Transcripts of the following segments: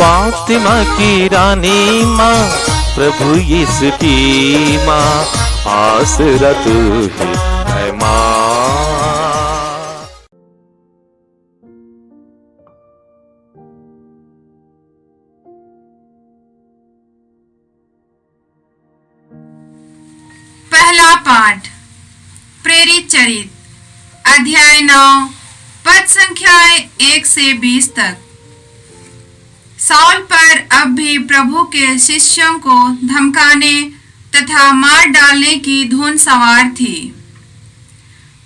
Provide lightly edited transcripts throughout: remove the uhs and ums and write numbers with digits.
फातिमा की रानी माँ, प्रभु यीशु की माँ, आसरा तू ही है माँ। पहला पाठ प्रेरित चरित अध्याय 9 पद संख्याएं 1 से 20 तक। साउल पर अब भी प्रभु के शिष्यों को धमकाने तथा मार डालने की धुन सवार थी।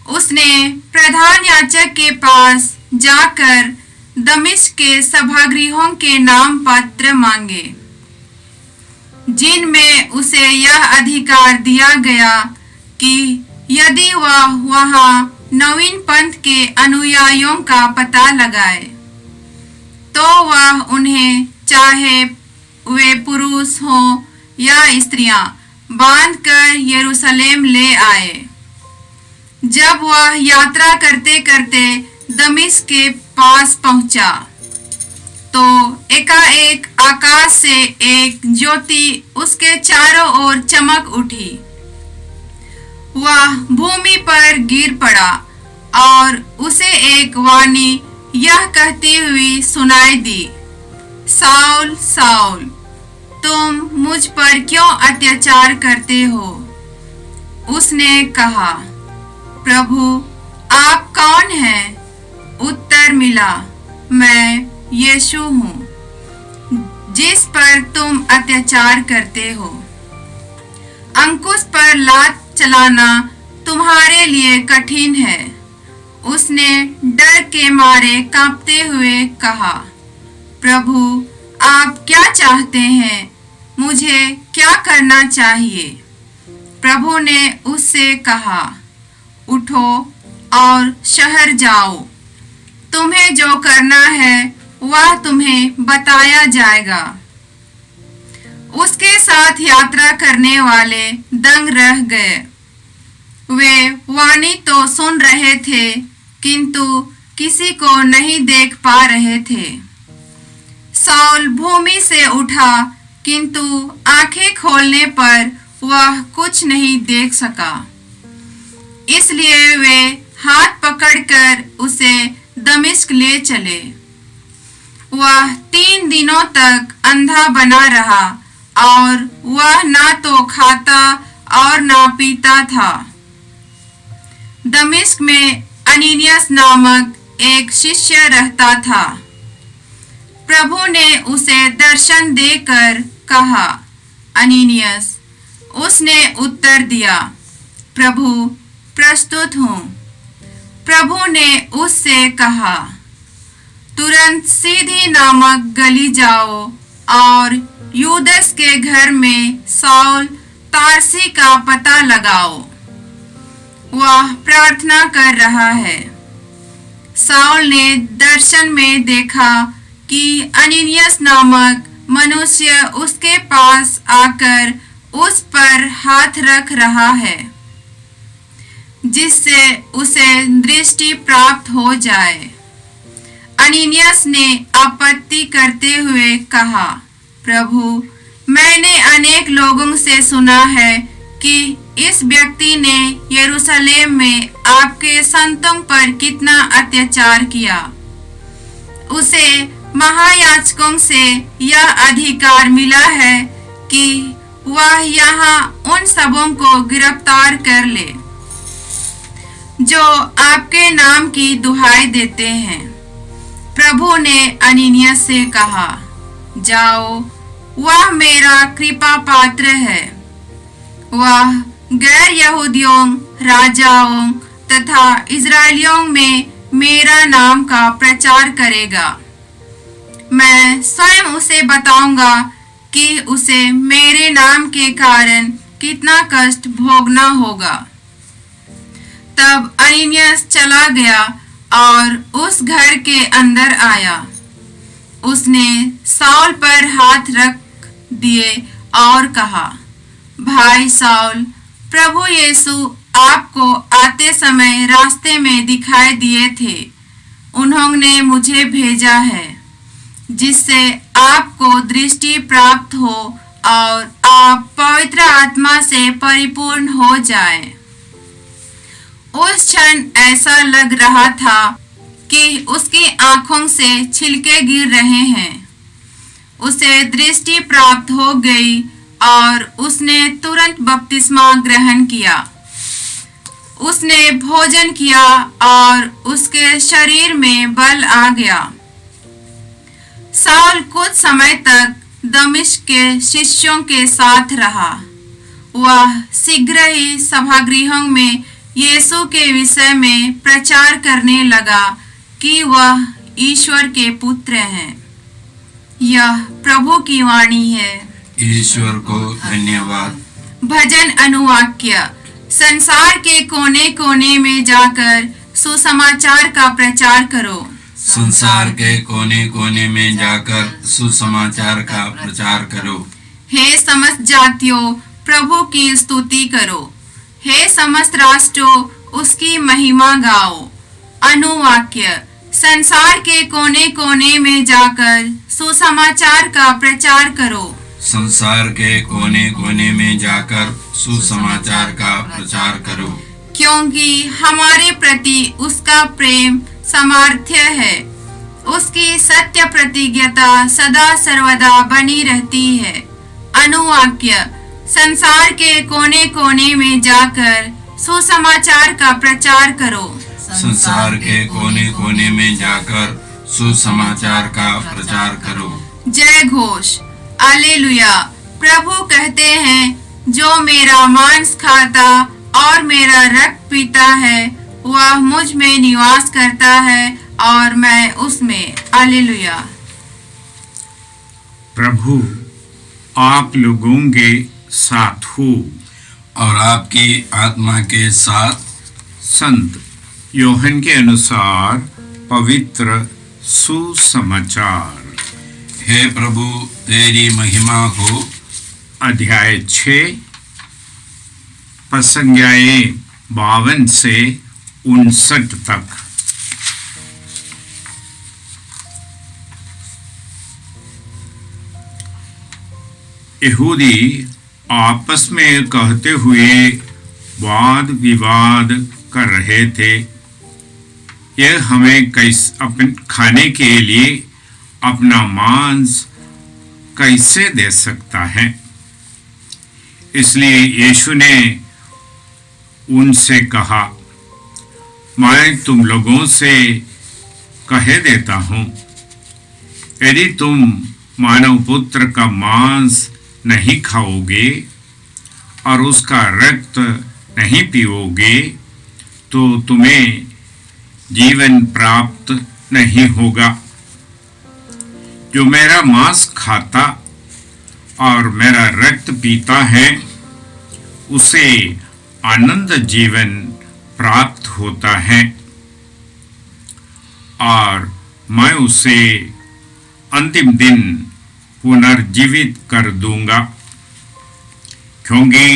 उसने प्रधान याजक के पास जाकर दमिश्क के सभागृहों के नाम पत्र मांगे, जिनमें उसे यह अधिकार दिया गया कि यदि वह वहां नवीन पंथ के अनुयायियों का पता लगाए तो वह उन्हें, चाहे वे पुरुष हों या स्त्रियां, बांधकर यरूशलेम ले आए। जब वह यात्रा करते करते दमिश्क के पास पहुंचा तो एकाएक आकाश से एक ज्योति उसके चारों ओर चमक उठी। वह भूमि पर गिर पड़ा और उसे एक वाणी यह कहती हुई सुनाई दी, साउल साउल, तुम मुझ पर क्यों अत्याचार करते हो? उसने कहा, प्रभु आप कौन हैं? उत्तर मिला, मैं यीशु हूँ, जिस पर तुम अत्याचार करते हो। अंकुश पर लात चलाना तुम्हारे लिए कठिन है। उसने डर के मारे कांपते हुए कहा, प्रभु आप क्या चाहते हैं? मुझे क्या करना चाहिए? प्रभु ने उससे कहा, उठो और शहर जाओ, तुम्हें जो करना है वह तुम्हें बताया जाएगा। उसके साथ यात्रा करने वाले दंग रह गए। वे वाणी तो सुन रहे थे किंतु किसी को नहीं देख पा रहे थे। साउल भूमि से उठा किंतु आंखें खोलने पर वह कुछ नहीं देख सका। इसलिए वे हाथ पकड़कर उसे दमिश्क ले चले। वह 3 दिनों तक अंधा बना रहा और वह ना तो खाता और ना पीता था। दमिश्क में अननियास नामक एक शिष्य रहता था। प्रभु ने उसे दर्शन देकर कहा, अननियास। उसने उत्तर दिया, प्रभु प्रस्तुत हूँ। प्रभु ने उससे कहा, तुरंत सीधी नामक गली जाओ और यूदस के घर में साउल तारसी का पता लगाओ। वह प्रार्थना कर रहा है। साउल ने दर्शन में देखा कि अननियास नामक मनुष्य उसके पास आकर उस पर हाथ रख रहा है, जिससे उसे दृष्टि प्राप्त हो जाए। अननियास ने आपत्ति करते हुए कहा, प्रभु मैंने अनेक लोगों से सुना है कि इस व्यक्ति ने यरूशलेम में आपके संतों पर कितना अत्याचार किया। उसे महायाजकों से यह अधिकार मिला है कि वह यहाँ उन सबों को गिरफ्तार कर ले जो आपके नाम की दुहाई देते हैं। प्रभु ने अननियास से कहा, जाओ, वह मेरा कृपा पात्र है। वह गैर यहूदियों, राजाओं तथा इजरायलियों में मेरा नाम का प्रचार करेगा। मैं स्वयं उसे बताऊंगा कि उसे मेरे नाम के कारण कितना कष्ट भोगना होगा। तब अननियास चला गया और उस घर के अंदर आया। उसने साउल पर हाथ रख दिए और कहा, भाई साउल, प्रभु यीशु आपको आते समय रास्ते में दिखाई दिए थे। उन्होंने मुझे भेजा है। जिससे आपको दृष्टि प्राप्त हो और आप पवित्र आत्मा से परिपूर्ण हो जाएं। उस क्षण ऐसा लग रहा था कि उसकी आंखों से छिलके गिर रहे हैं। उसे दृष्टि प्राप्त हो गई और उसने तुरंत बपतिस्मा ग्रहण किया। उसने भोजन किया और उसके शरीर में बल आ गया। साल कुछ समय तक दमिश्क के शिष्यों के साथ रहा। वह शीघ्र ही सभागृहों में यीशु के विषय में प्रचार करने लगा कि वह ईश्वर के पुत्र हैं। यह प्रभु की वाणी है। ईश्वर को धन्यवाद। भजन अनुवाक्य। संसार के कोने कोने में जाकर सुसमाचार का प्रचार करो। संसार के कोने कोने में जाकर सुसमाचार का प्रचार करो। हे समस्त जातियों, प्रभु की स्तुति करो। हे समस्त राष्ट्रों, उसकी महिमा गाओ। अनुवाक्य। संसार के कोने कोने में जाकर सुसमाचार का प्रचार करो। संसार के कोने कोने में जाकर सुसमाचार का प्रचार करो। क्योंकि हमारे प्रति उसका प्रेम सामर्थ्य है। उसकी सत्य प्रतिज्ञता सदा सर्वदा बनी रहती है। अनुवाक्य। संसार के कोने कोने में जाकर सुसमाचार का प्रचार करो। संसार के कोने कोने में जाकर सुसमाचार का प्रचार करो। जय घोष। हालेलुया। प्रभु कहते हैं, जो मेरा मांस खाता और मेरा रक्त पीता है वह मुझ में निवास करता है और मैं उसमें। हालेलुया। प्रभु आप लोगों के साथ हो और आपकी आत्मा के साथ। संत योहन के अनुसार पवित्र सुसमाचार। हे प्रभु तेरी महिमा हो। अध्याय 6 पसंज्ञाएं 52 से 59 तक। यहूदी आपस में कहते हुए वाद विवाद कर रहे थे, यह हमें अपन खाने के लिए अपना मांस कैसे दे सकता है। इसलिए यीशु ने उनसे कहा, मैं तुम लोगों से कह देता हूं, यदि तुम मानव पुत्र का मांस नहीं खाओगे और उसका रक्त नहीं पीओगे तो तुम्हें जीवन प्राप्त नहीं होगा। जो मेरा मांस खाता और मेरा रक्त पीता है उसे आनंद जीवन प्राप्त होता है और मैं उसे अंतिम दिन पुनर्जीवित कर दूंगा, क्योंकि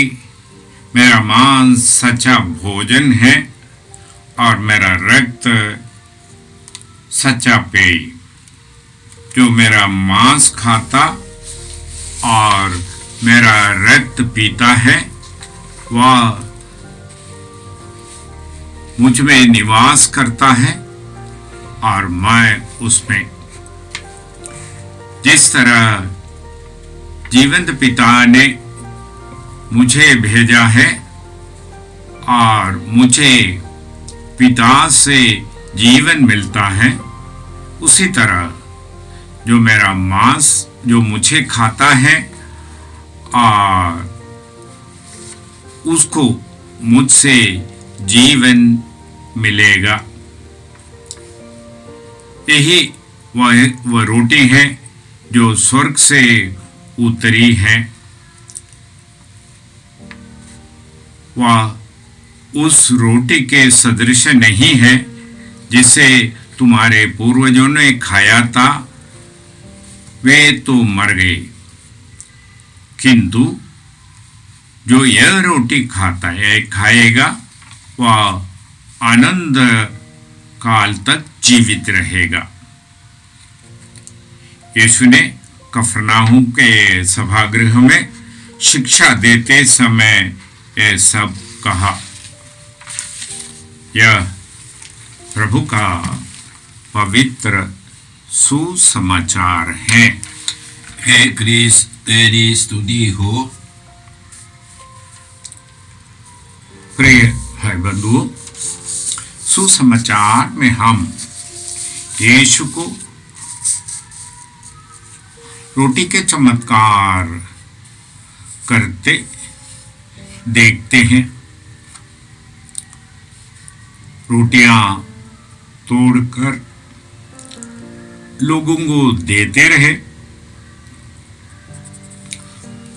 मेरा मांस सच्चा भोजन है और मेरा रक्त सच्चा पेय। जो मेरा मांस खाता और मेरा रक्त पीता है वह मुझ में निवास करता है और मैं उसमें। जिस तरह जीवंत पिता ने मुझे भेजा है और मुझे पिता से जीवन मिलता है, उसी तरह जो मेरा मांस जो मुझे खाता है और उसको मुझसे जीवन मिलेगा। यही वह रोटी है जो स्वर्ग से उतरी है। वह उस रोटी के सदृश नहीं है जिसे तुम्हारे पूर्वजों ने खाया था, वे तो मर गए, किंतु जो यह रोटी खाता है खाएगा वह आनंद काल तक जीवित रहेगा। यीशु ने कफरनाहूम के सभागृह में शिक्षा देते समय ये सब कहा। यह प्रभु का पवित्र सुसमाचार है। हे क्रिस्त, तेरी स्तुति हो। प्रिय भाई बंधुओं, सुसमाचार में हम यीशु को रोटी के चमत्कार करते देखते हैं। रोटियां तोड़कर लोगों को देते रहे,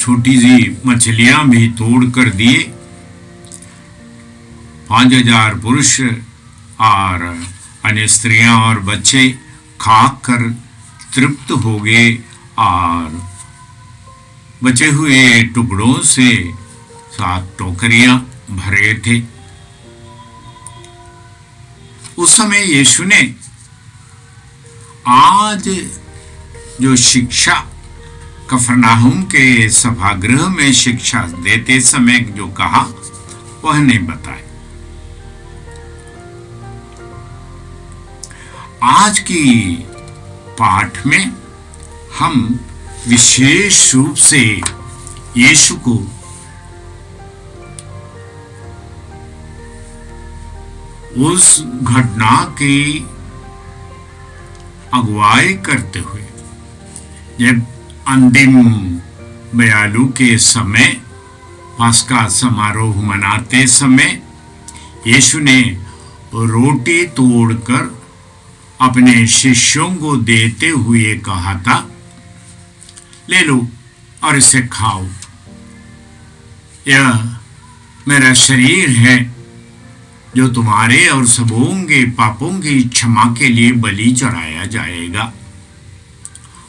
छोटी सी मछलियां भी तोड़कर दिए। 5000 पुरुष और अन्य स्त्रियां और बच्चे खाकर तृप्त हो गए और बचे हुए टुकड़ों से 7 टोकरियां भरे थे। उस समय यीशु ने आज जो शिक्षा कफरनाहूम के सभागृह में शिक्षा देते समय जो कहा वह नहीं बताया। आज की पाठ में हम विशेष रूप से यीशु को उस घटना की अगुवाई करते हुए जब अंतिम बयालू के समय पास्का समारोह मनाते समय यीशु ने रोटी तोड़कर अपने शिष्यों को देते हुए कहा था, ले लो और इसे खाओ, यह मेरा शरीर है जो तुम्हारे और सबों के पापों की क्षमा के लिए बलि चढ़ाया जाएगा।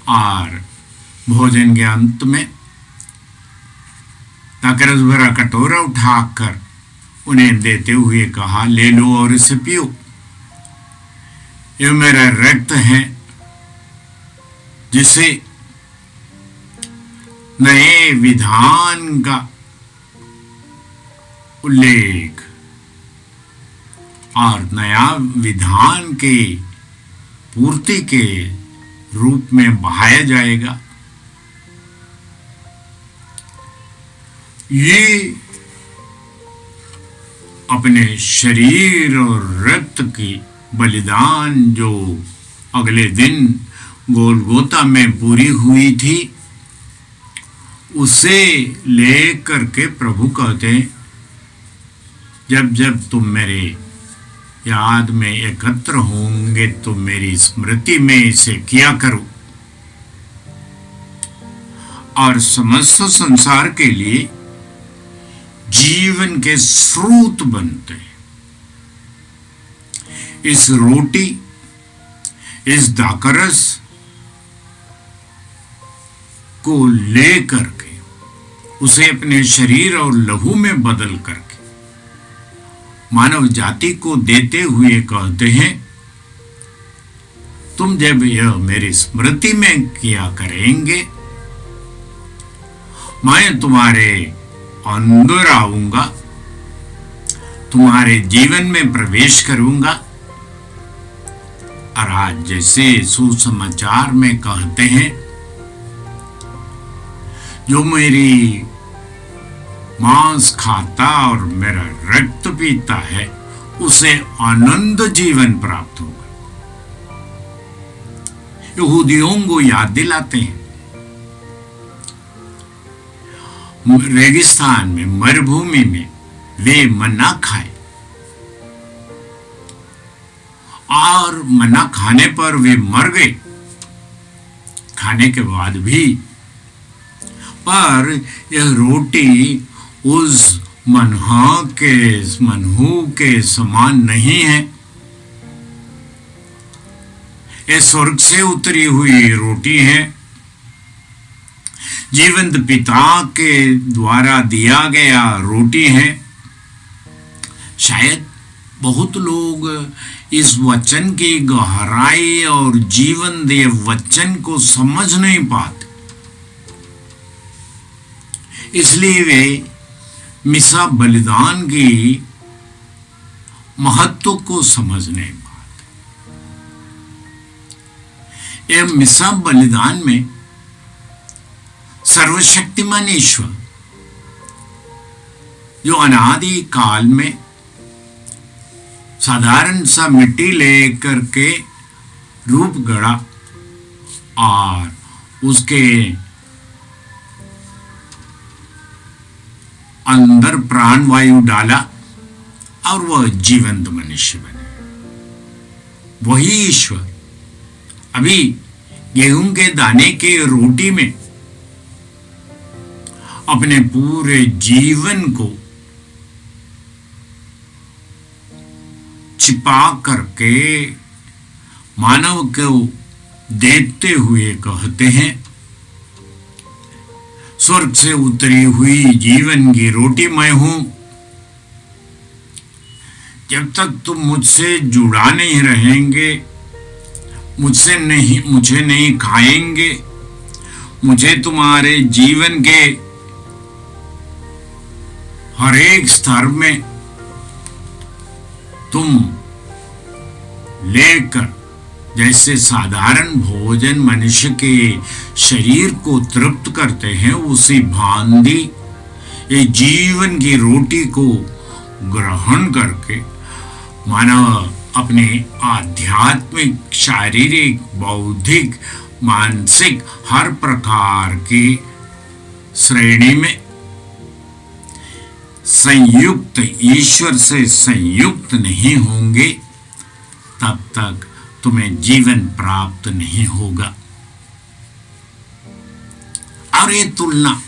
और भोजन के अंत में रस भरा कटोरा उठाकर उन्हें देते हुए कहा, ले लो और इसे पियो, यह मेरा रक्त है जिसे नए विधान का उल्लेख और नया विधान के पूर्ति के रूप में बहाया जाएगा। ये अपने शरीर और रक्त की बलिदान जो अगले दिन गोलगोता में पूरी हुई थी, उसे लेकर के प्रभु कहते हैं, जब जब तुम मेरे याद में एकत्र होंगे तो मेरी स्मृति में इसे किया करो। और समस्त संसार के लिए जीवन के स्रोत बनते हैं। इस रोटी, इस दाकरस को लेकर के उसे अपने शरीर और लहू में बदल करके मानव जाति को देते हुए कहते हैं, तुम जब यह मेरी स्मृति में किया करेंगे, मैं तुम्हारे अंदर आऊंगा, तुम्हारे जीवन में प्रवेश करूंगा। और आज जैसे सुसमाचार में कहते हैं, जो मेरी मांस खाता और मेरा रक्त पीता है उसे अनंत जीवन प्राप्त होगा। यहूदियों को याद दिलाते हैं, रेगिस्तान में, मरुभूमि में वे मन्ना खाए और मन्ना खाने पर वे मर गए, खाने के बाद भी। पर यह रोटी उस मनहू के समान नहीं है। यह स्वर्ग से उतरी हुई रोटी है, जीवंत पिता के द्वारा दिया गया रोटी है। शायद बहुत लोग इस वचन की गहराई और जीवन देय वचन को समझ नहीं पाते, इसलिए वे मिसा बलिदान की महत्व को समझ नहीं पाते। यह मिसा बलिदान में सर्वशक्तिमान ईश्वर जो अनादि काल में साधारण सा मिट्टी लेकर के रूप गढ़ा और उसके अंदर प्राण वायु डाला और वह जीवंत मनुष्य बने। वही ईश्वर अभी गेहूं के दाने के रोटी में अपने पूरे जीवन को छिपा करके मानव को देते हुए कहते हैं, स्वर्ग से उतरी हुई जीवन की रोटी मैं हूं। जब तक तुम मुझसे जुड़ा नहीं रहेंगे, मुझे नहीं खाएंगे, मुझे तुम्हारे जीवन के हर एक स्तर में तुम लेकर, जैसे साधारण भोजन मनुष्य के शरीर को तृप्त करते हैं, उसी भांति ये जीवन की रोटी को ग्रहण करके मानव अपने आध्यात्मिक, शारीरिक, बौद्धिक, मानसिक हर प्रकार की श्रेणी में संयुक्त, ईश्वर से संयुक्त नहीं होंगे, तब तक तुम्हें जीवन प्राप्त नहीं होगा। और ये तुलना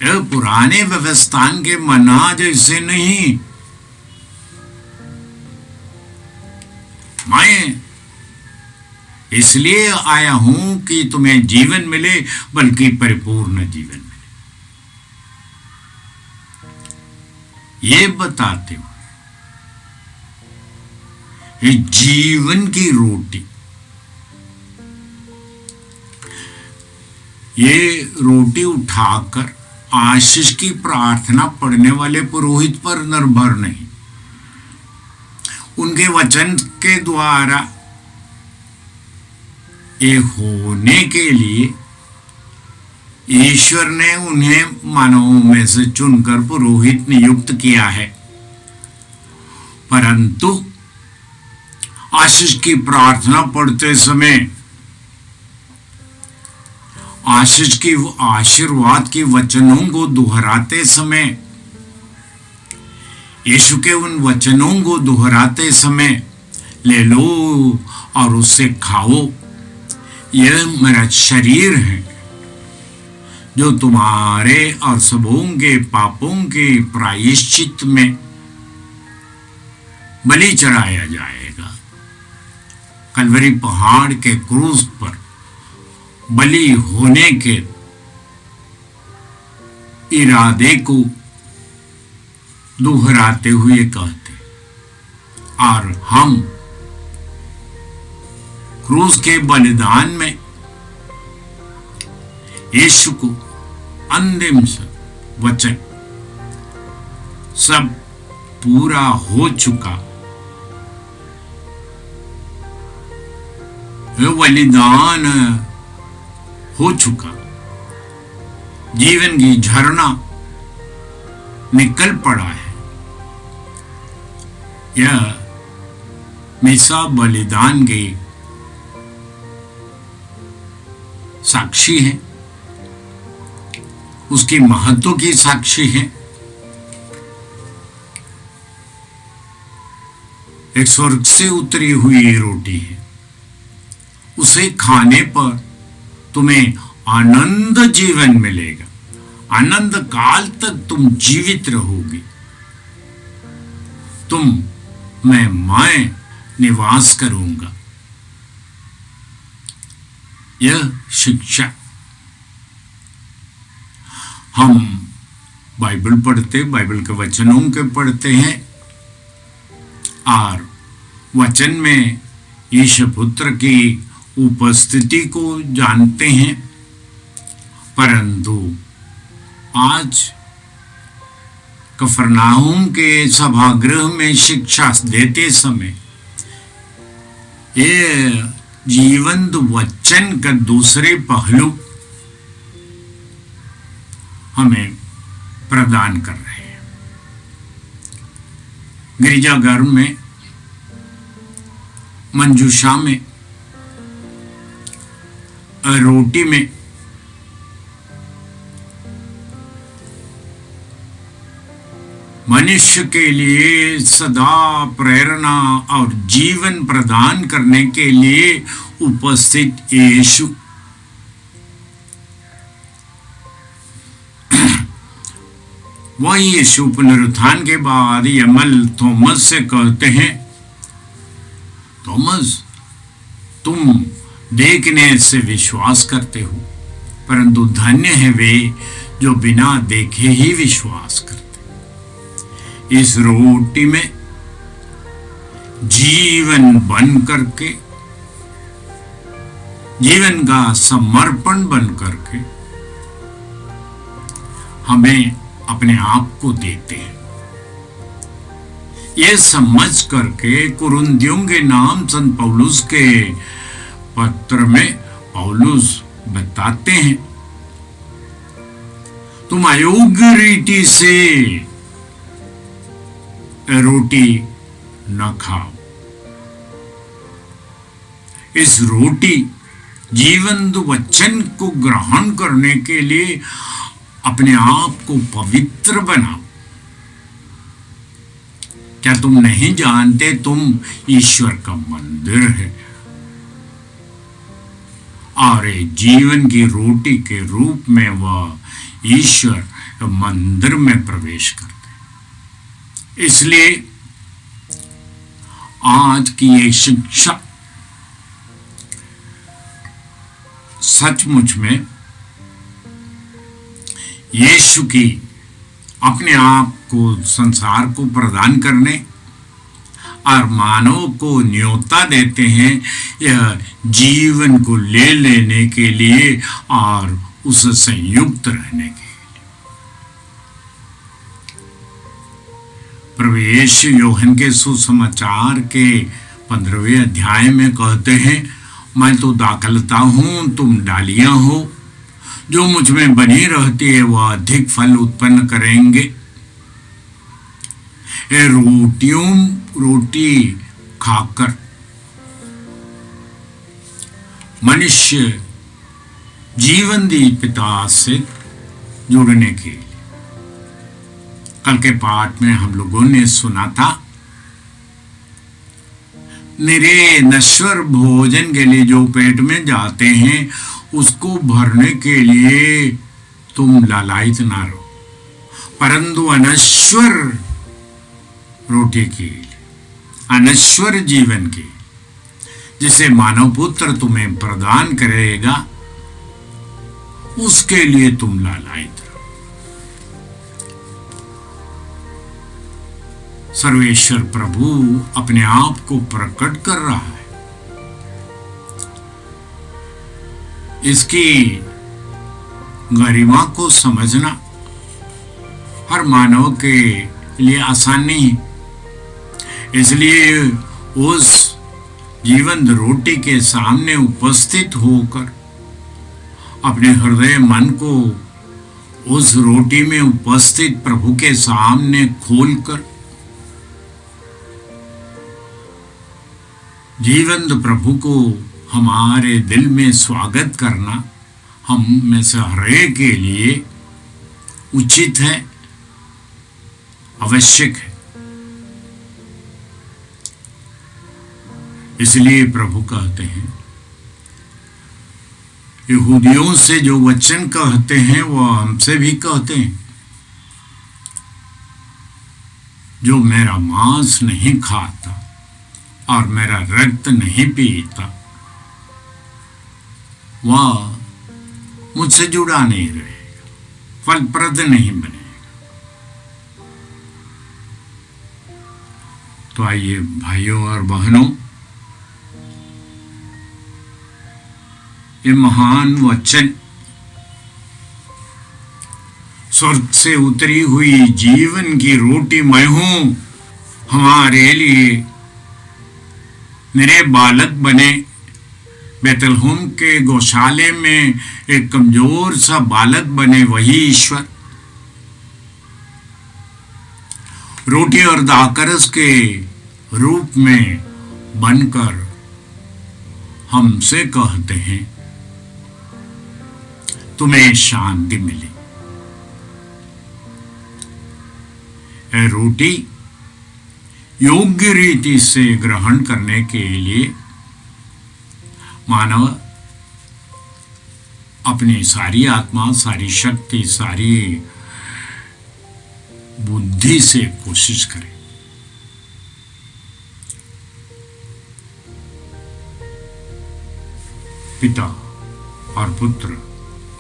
ये पुराने व्यवस्थान के मना जैसे नहीं, मैं इसलिए आया हूं कि तुम्हें जीवन मिले, बल्कि परिपूर्ण जीवन मिले, ये बताते हो। ये जीवन की रोटी, ये रोटी उठाकर आशीष की प्रार्थना पढ़ने वाले पुरोहित पर निर्भर नहीं, उनके वचन के द्वारा ये होने के लिए ईश्वर ने उन्हें मानवों में से चुनकर पुरोहित नियुक्त किया है। परंतु आशीष की प्रार्थना पढ़ते समय, आशीष की आशीर्वाद के वचनों को दोहराते समय, यीशु के उन वचनों को दोहराते समय, ले लो और उससे खाओ, यह मेरा शरीर है जो तुम्हारे और सबों के पापों के प्रायश्चित में बलि चढ़ाया जाएगा। कलवरी पहाड़ के क्रूस पर बलि होने के इरादे को दोहराते हुए कहते, और हम क्रूस के बलिदान में यीशु को अंतिम वचन सब पूरा हो चुका, बलिदान हो चुका, जीवन की झरना निकल पड़ा है, यह मिसा बलिदान के साक्षी है, उसकी महत्व की साक्षी है। एक स्वर्ग से उतरी हुई रोटी है, उसे खाने पर तुम्हें आनंद जीवन मिलेगा, आनंद काल तक तुम जीवित रहोगे, मैं निवास करूंगा। यह शिक्षा हम बाइबल पढ़ते, बाइबल के वचनों के पढ़ते हैं, और वचन में ईश्वर पुत्र की उपस्थिति को जानते हैं, परंतु आज कफरनाहुम के सभागृह में शिक्षा देते समय ये जीवंत वचन का दूसरे पहलू हमें प्रदान कर रहे हैं। गिरजाघर में, मंजूषा में, रोटी में मनुष्य के लिए सदा प्रेरणा और जीवन प्रदान करने के लिए उपस्थित यीशु वही यीशु पुनरुत्थान के बाद यमल थॉमस से कहते हैं, थॉमस तुम देखने से विश्वास करते हो, परंतु धन्य है वे जो बिना देखे ही विश्वास करते। इस रोटी में जीवन बन करके, जीवन का समर्पण बन करके हमें अपने आप को देते हैं। ये समझ करके कुरिन्थियों के नाम संत पौलुस के पत्र में पौलुस बताते हैं, तुम अयोग्य रीति से रोटी न खाओ। इस रोटी जीवंत वचन को ग्रहण करने के लिए अपने आप को पवित्र बनाओ। क्या तुम नहीं जानते तुम ईश्वर का मंदिर है और जीवन की रोटी के रूप में वह ईश्वर मंदिर में प्रवेश करते। इसलिए आज की ये शिक्षा सचमुच में यीशु की अपने आप को संसार को प्रदान करने और मानव को न्योता देते हैं यह जीवन को ले लेने के लिए और उससे युक्त रहने के। प्रभु यीशु यूहन्ना के सुसमाचार के 15वें अध्याय में कहते हैं, मैं तो दाखलता हूं, तुम डालियां हो, जो मुझ में बनी रहती है वह अधिक फल उत्पन्न करेंगे। ये रोटी खाकर मनुष्य जीवन दी पिता से जुड़ने के लिए, कल के पाठ में हम लोगों ने सुना था, मेरे नश्वर भोजन के लिए जो पेट में जाते हैं उसको भरने के लिए तुम लालायित ना रहो, परंतु अनश्वर रोटी के, अनश्वर जीवन के, जिसे मानव पुत्र तुम्हें प्रदान करेगा, उसके लिए तुम लालायित रहो। सर्वेश्वर प्रभु अपने आप को प्रकट कर रहा है। इसकी गरिमा को समझना हर मानव के लिए आसान नहीं, इसलिए उस जीवंत रोटी के सामने उपस्थित होकर अपने हृदय मन को उस रोटी में उपस्थित प्रभु के सामने खोलकर जीवंत प्रभु को हमारे दिल में स्वागत करना हम में से हर एक के लिए उचित है, आवश्यक है। इसलिए प्रभु कहते हैं, यहूदियों से जो वचन कहते हैं वह हमसे भी कहते हैं, जो मेरा मांस नहीं खाता और मेरा रक्त नहीं पीता वह मुझसे जुड़ा नहीं रहेगा, फलप्रद नहीं बनेगा। तो आइए भाइयों और बहनों, ये महान वचन स्वर्ग से उतरी हुई जीवन की रोटी मैं हूं, हमारे लिए मेरे बालक बने। बेतलहम के गौशाले में एक कमजोर सा बालक बने वही ईश्वर रोटी और दाकरस के रूप में बनकर हमसे कहते हैं तुम्हें शांति मिले। यह रोटी योग्य रीति से ग्रहण करने के लिए मानव अपनी सारी आत्मा, सारी शक्ति, सारी बुद्धि से कोशिश करे। पिता और पुत्र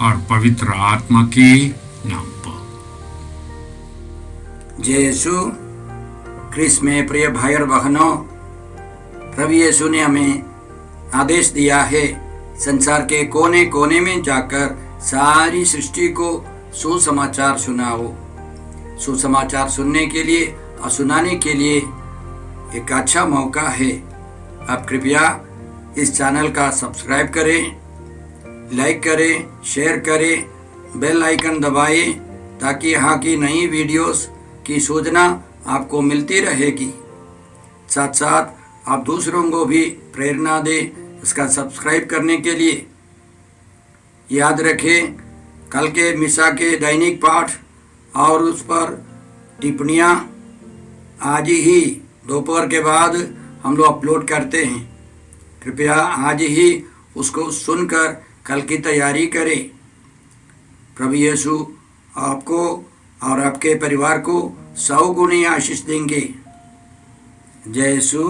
और पवित्र आत्मा के नाम पर। जय यीशु क्रिस्त में प्रिय भाई और बहनों, प्रभु यीशु ने हमें आदेश दिया है संसार के कोने कोने में जाकर सारी सृष्टि को सुसमाचार सुनाओ। सुसमाचार सुनने के लिए और सुनाने के लिए एक अच्छा मौका है। आप कृपया इस चैनल का सब्सक्राइब करें, लाइक करें, शेयर करें, बेल आइकन दबाएं ताकि यहाँ की नई वीडियोस की सूचना आपको मिलती रहेगी। साथ साथ आप दूसरों को भी प्रेरणा दें इसका सब्सक्राइब करने के लिए। याद रखें, कल के मिसा के दैनिक पाठ और उस पर टिप्पणियाँ आज ही दोपहर के बाद हम लोग अपलोड करते हैं। कृपया आज ही उसको सुनकर कल की तैयारी करें। प्रभु यीशु आपको और आपके परिवार को 100 गुनी आशीष देंगे। जय यीशु।